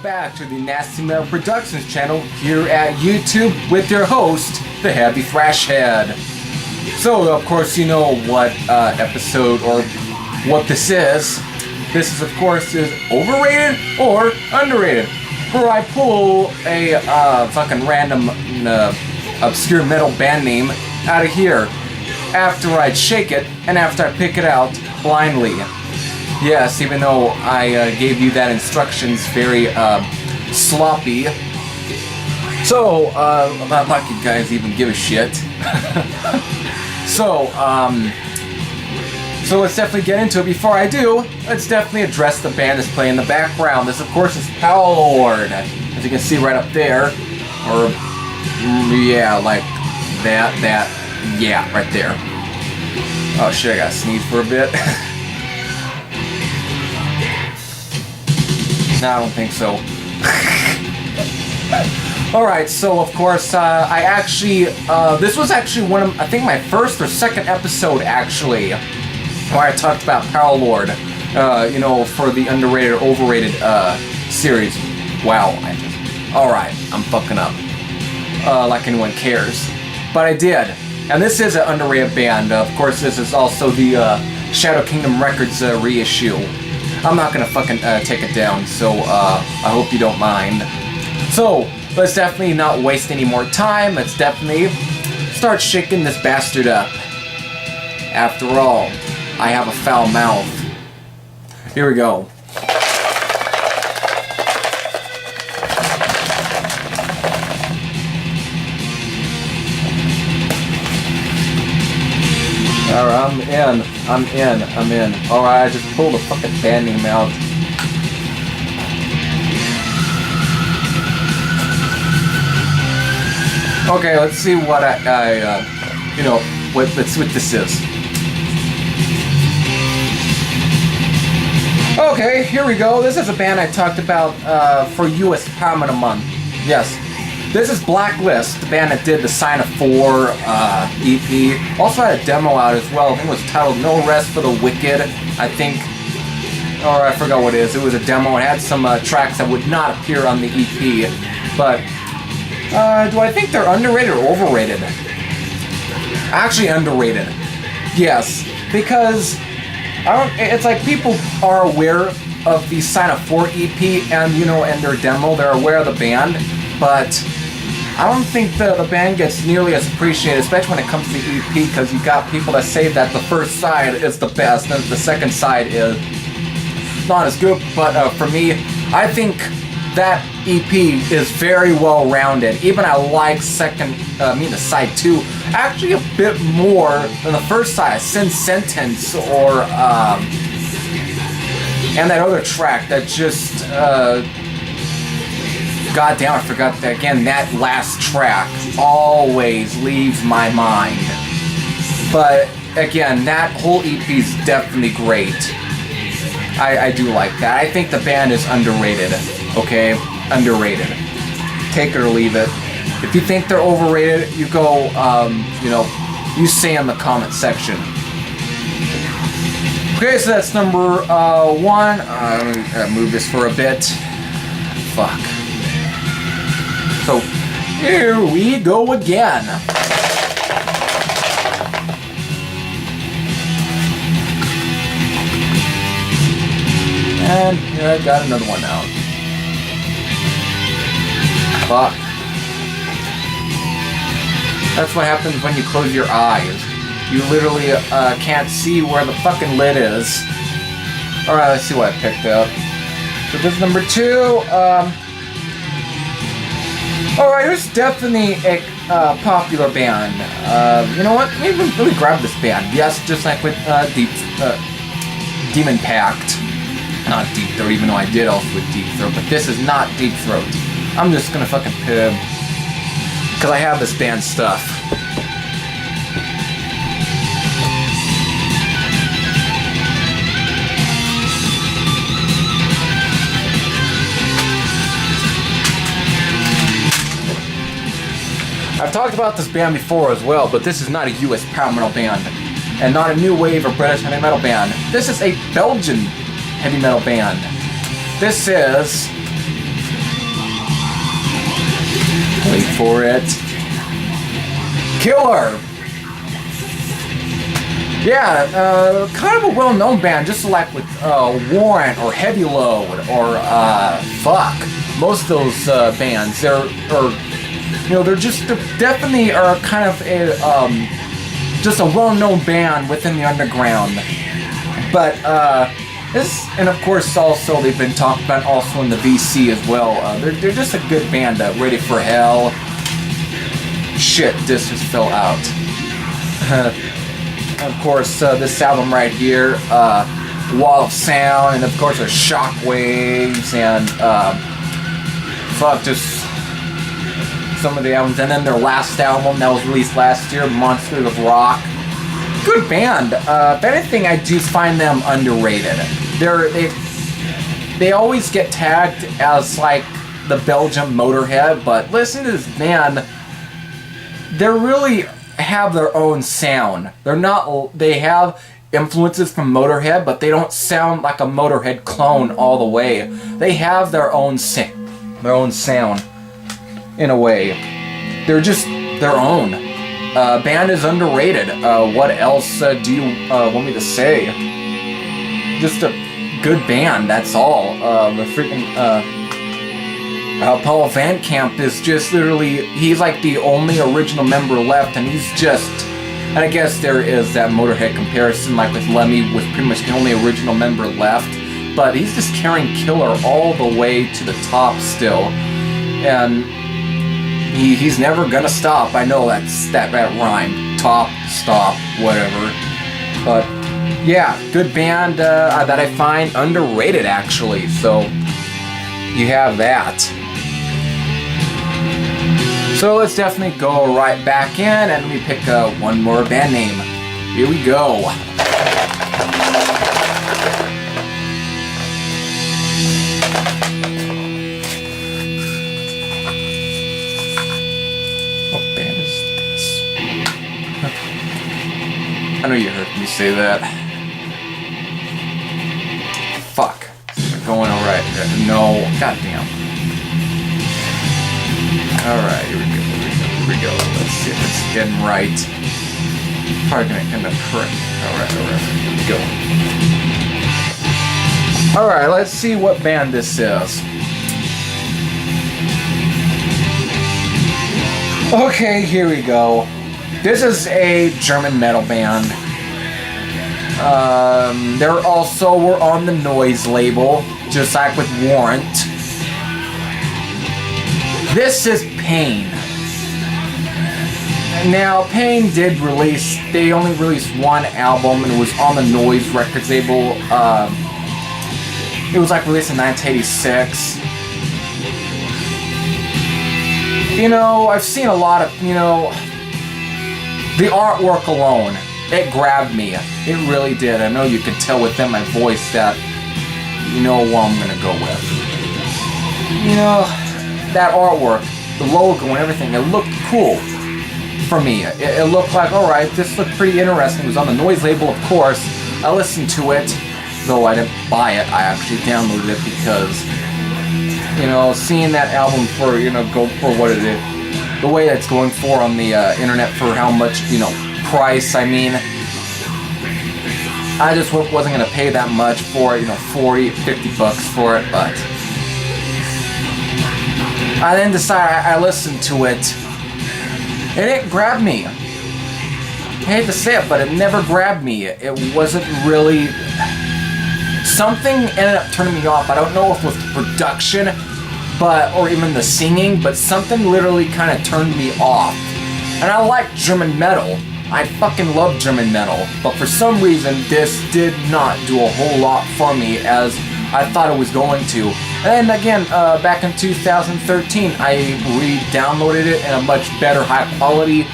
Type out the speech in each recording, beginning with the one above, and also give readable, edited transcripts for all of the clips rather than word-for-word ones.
back to the Nasty Metal Productions channel here at YouTube with your host, the Heavy Thrash Head. So, of course, you know what episode or what this is. This is, of course, is Overrated or Underrated, where I pull a fucking random obscure metal band name out of here after I shake it and after I pick it out blindly. Yes, even though I gave you that instructions very sloppy. So, not like you guys even give a shit. So let's definitely get into it. Before I do, let's definitely address the band that's playing in the background. This, of course, is Power Lord, as you can see right up there. Or, yeah, like that, yeah, right there. Oh shit, I gotta sneeze for a bit. No, I don't think so. Alright, so of course, I actually, this was actually one of, I think my first or second episode, actually, where I talked about Power Lord, you know, for the underrated or overrated, series. Wow, alright, I'm fucking up. Like anyone cares. But I did. And this is an underrated band. Of course, this is also the, Shadow Kingdom Records, reissue. I'm not gonna fucking take it down, so I hope you don't mind. So, let's definitely not waste any more time. Let's definitely start shaking this bastard up. After all, I have a foul mouth. Here we go. Alright, I'm in. Alright, I just pulled the fucking band name out. Okay, let's see what you know, what this is. Okay, here we go. This is a band I talked about for US Power Month. Yes. This is Blacklist, the band that did the Sign of 4 EP. Also had a demo out as well. I think it was titled No Rest for the Wicked, I think. Or I forgot what it is. It was a demo. It had some tracks that would not appear on the EP. But, do I think they're underrated or overrated? Actually underrated. Yes. Because, it's like people are aware of the Sign of 4 EP and, you know, and their demo. They're aware of the band. But I don't think the band gets nearly as appreciated, especially when it comes to the EP, because you got people that say that the first side is the best and the second side is not as good. But for me, I think that EP is very well rounded. Even I like the side 2 actually a bit more than the first side, Sin Sentence or and that other track that just God damn, I forgot that again. That last track always leaves my mind. But again, that whole EP is definitely great. I do like that. I think the band is underrated. Okay, underrated. Take it or leave it. If you think they're overrated, you go, you know, you say in the comment section. Okay, so that's number 1. Let me move this for a bit. Fuck. So, here we go again. And here I got another one out. Fuck. That's what happens when you close your eyes. You literally can't see where the fucking lid is. Alright, let's see what I picked up. So this is number 2. Alright, here's definitely a popular band. You know what? Let me grab this band. Yes, just like with Demon Pact. Not Deep Throat, even though I did also with Deep Throat, but this is not Deep Throat. I'm just gonna fucking pib. Because I have this band stuff. I've talked about this band before as well, but this is not a US power metal band, and not a new wave or British heavy metal band. This is a Belgian heavy metal band. This is Wait for it. Killer! Yeah, kind of a well-known band, just like with Warrant or Heavy Load or fuck. Most of those bands, they're definitely are kind of a just a well-known band within the underground. But this, and of course, also they've been talked about also in the VC as well. They're just a good band. Ready for Hell. Shit, this just fell out. Of course, this album right here, Wall of Sound, and of course there's Shockwaves, and just some of the albums. And then their last album that was released last year, Monsters of Rock. Good band. If anything, I do find them underrated. They always get tagged as like the Belgium Motorhead, but listen to this band. They really have their own sound. They have influences from Motorhead, but they don't sound like a Motorhead clone all the way. They have their own sound in a way. They're just their own. Band is underrated. What else do you want me to say? Just a good band, that's all. The freaking Paul Van Camp is just literally, he's like the only original member left, and he's just, and I guess there is that Motorhead comparison, like with Lemmy, with pretty much the only original member left, but he's just carrying Killer all the way to the top still, and he's never gonna stop. I know that rhyme, top, stop, whatever, but yeah, good band that I find underrated actually, so you have that. So let's definitely go right back in and let me pick one more band name. Here we go. What band is this? I know you heard me say that. Fuck. Going alright. No. Goddamn. Alright, here we go. Let's see if it's getting right. Probably gonna end up correct. Alright, here we go. Alright, let's see what band this is. Okay, here we go. This is a German metal band. They also were on the Noise label, just like with Warrant. This is Pain. Now, Pain did release, they only released one album, and it was on the Noise Records label. It was like released in 1986. You know, I've seen a lot of, the artwork alone, it grabbed me. It really did. I know you could tell within my voice that you know what I'm gonna go with. That artwork, the logo and everything, it looked cool for me. It looked like, alright, this looked pretty interesting. It was on the Noise label, of course. I listened to it, though I didn't buy it. I actually downloaded it because, seeing that album for, go for what it is, the way it's going for on the internet for how much, price, I mean, I just wasn't going to pay that much for it, 40, 50 bucks for it, but I then decided I listened to it, and it grabbed me. I hate to say it, but it never grabbed me. It wasn't really, something ended up turning me off. I don't know if it was the production, or even the singing, but something literally kind of turned me off. And I like German metal. I fucking love German metal, but for some reason this did not do a whole lot for me as I thought it was going to. And again, back in 2013, I re-downloaded it in a much better high quality,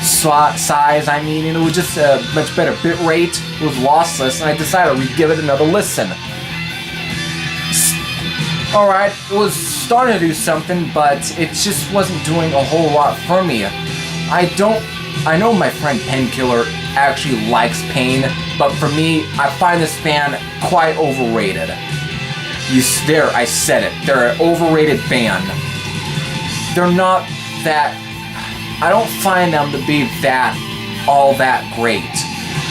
size. I mean, it was just a much better bit rate. It was lossless, and I decided to give it another listen. Alright, it was starting to do something, but it just wasn't doing a whole lot for me. I know my friend Painkiller actually likes Pain, but for me, I find this band quite overrated. I said it. They're an overrated band. they're not that, I don't find them to be all that great.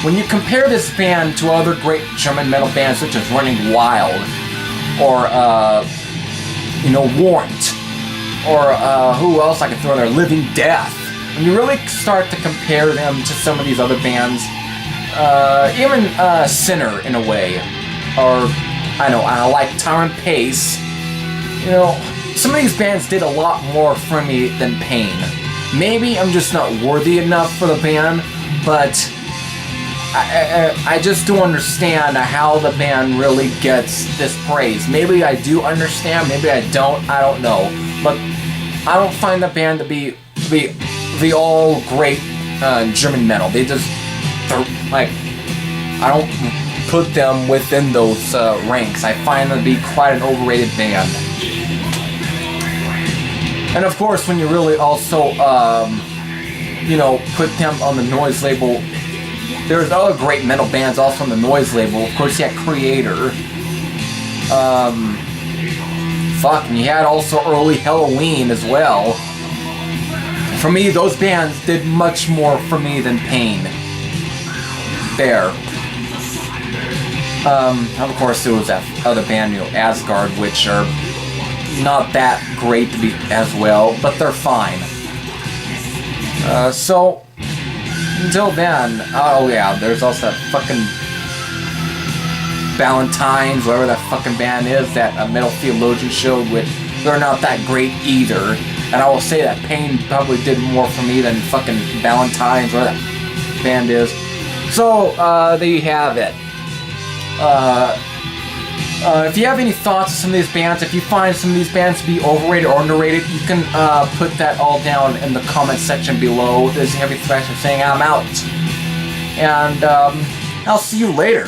When you compare this band to other great German metal bands such as Running Wild, or, Warrant, or who else I can throw in there, Living Death. When you really start to compare them to some of these other bands, even Sinner in a way, or I like Tyrant Pace. Some of these bands did a lot more for me than Pain. Maybe I'm just not worthy enough for the band, but I just don't understand how the band really gets this praise. Maybe I do understand, maybe I don't know. But I don't find the band to be the all great German metal. They're like, I don't put them within those ranks. I find them to be quite an overrated band. And of course, when you really also, put them on the Noise label, there's other great metal bands also on the Noise label. Of course, you had Creator. And you had also early Halloween as well. For me, those bands did much more for me than Pain. There. Of course, there was that other band, Asgard, which are not that great to be as well, but they're fine. So, until then, there's also that fucking Valentine's, whatever that fucking band is, that Metal Theologian showed, which they're not that great either. And I will say that Pain probably did more for me than fucking Valentine's, whatever that band is. So, there you have it. If you have any thoughts on some of these bands, if you find some of these bands to be overrated or underrated, you can put that all down in the comment section below. This is Heavy Thrasher saying I'm out. And I'll see you later.